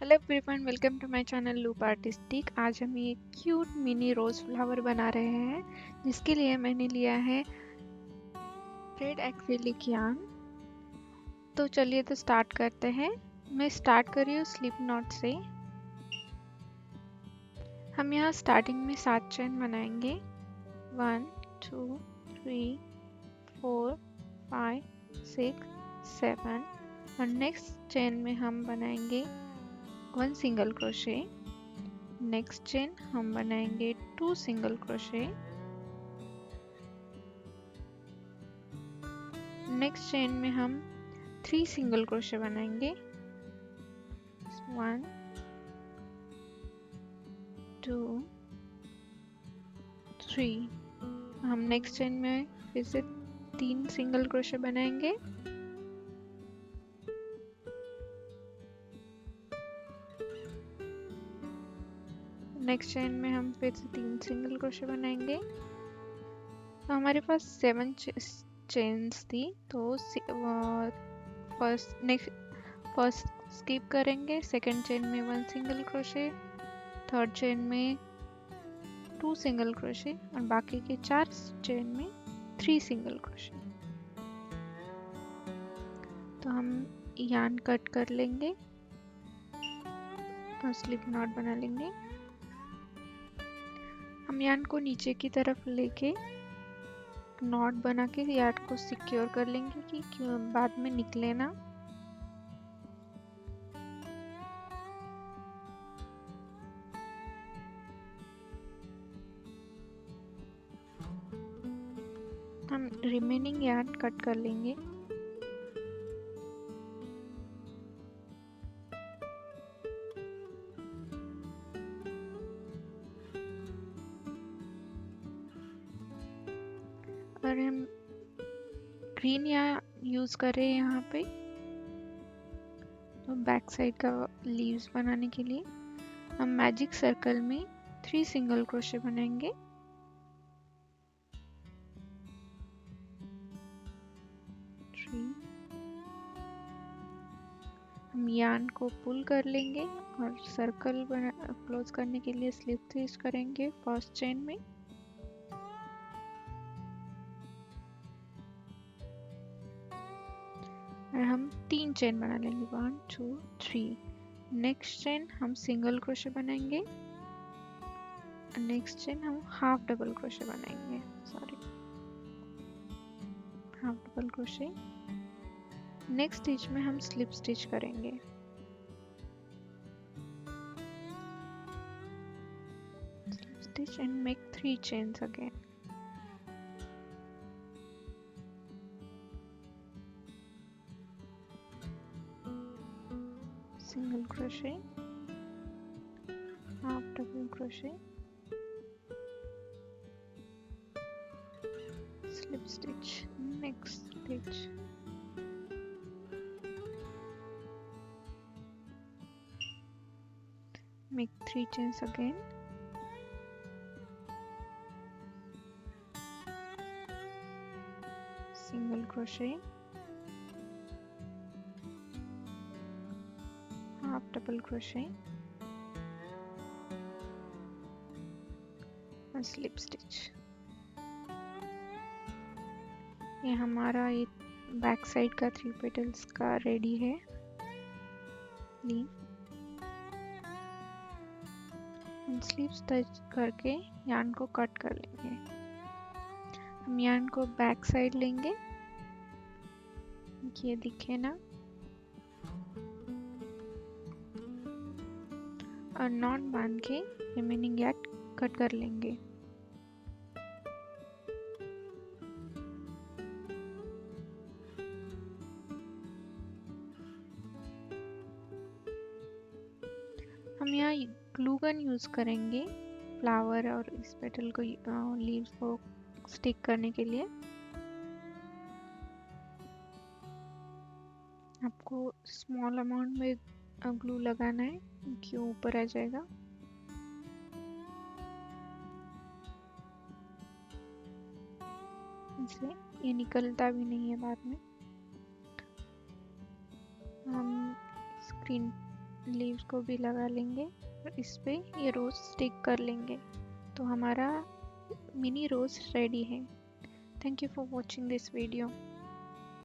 Hello everyone, welcome to my channel loop artistic. आज हम एक क्यूट मिनी रोज flower बना रहे हैं, जिसके लिए मैंने लिया है रेड एक्रिलिक यार्न। तो चलिए तो स्टार्ट करते हैं। मैं स्टार्ट कर रही हूँ स्लिप नॉट से। हम यहाँ स्टार्टिंग में 7 चेन बनाएंगे। 1 2 3 4 5 6 7 और नेक्स्ट चेन में हम बनाएंगे 1 सिंगल क्रोशे। नेक्स्ट चेन हम बनाएंगे 2 सिंगल क्रोशे। नेक्स्ट चेन में हम 3 सिंगल क्रोशे बनाएंगे। 1 2 3। हम नेक्स्ट चेन में फिर से 3 सिंगल क्रोशे बनाएंगे। नेक्स्ट चेन में हम फिर से 3 सिंगल क्रोशे बनाएंगे। तो हमारे पास 7 चेन्स थी, तो फर्स्ट स्किप करेंगे। सेकंड चेन में 1 सिंगल क्रोशे, थर्ड चेन में 2 सिंगल क्रोशे और बाकी के 4 चेन में 3 सिंगल क्रोशे। तो हम यार्न कट कर लेंगे और स्लिप नॉट बना लेंगे। हम यार्न को नीचे की तरफ लेके नॉट बना के यार्न को सिक्योर कर लेंगे कि बाद में निकले ना। हम रिमेनिंग यार्न कट कर लेंगे। और हम ग्रीन यूज कर रहे हैं यहाँ पे, तो बैक साइड का लीव्स बनाने के लिए हम मैजिक सर्कल में 3 सिंगल क्रोशे बनाएंगे। हम यार्न को पुल कर लेंगे और सर्कल क्लोज करने के लिए स्लिप स्टिच करेंगे फर्स्ट चेन में। और हम 3 चेन बना लेंगे, 1 2 3। नेक्स्ट चेन हम सिंगल क्रोशे बनाएंगे। नेक्स्ट चेन हम हाफ डबल क्रोशे बनाएंगे, half double crochet. Next stitch में हम स्लिप स्टिच करेंगे। Slip stitch and make 3 chains again. Single crochet, half double crochet, slip stitch, next stitch, make 3 chains again, single crochet, half double crochet और slip stitch। ये हमारा back side का 3 petals का ready है leave. हम slip stitch करके yarn को cut कर लेंगे। हम यार्न को बैक साइड लेंगे, ये दिखे ना, और नॉट बांध के रिमेनिंग यार्न कट कर लेंगे। हम यहाँ ग्लू गन यूज करेंगे फ्लावर और इस पेटल को लीव्स को स्टिक करने के लिए। आपको स्मॉल अमाउंट में ग्लू लगाना है क्योंकि ऊपर आ जाएगा। इससे ये निकलता भी नहीं है बाद में। हम स्क्रीन लीव्स को भी लगा लेंगे और इस पे ये रोज़ स्टिक कर लेंगे। तो हमारा मिनी रोज़ रेडी है। Thank you for watching this video.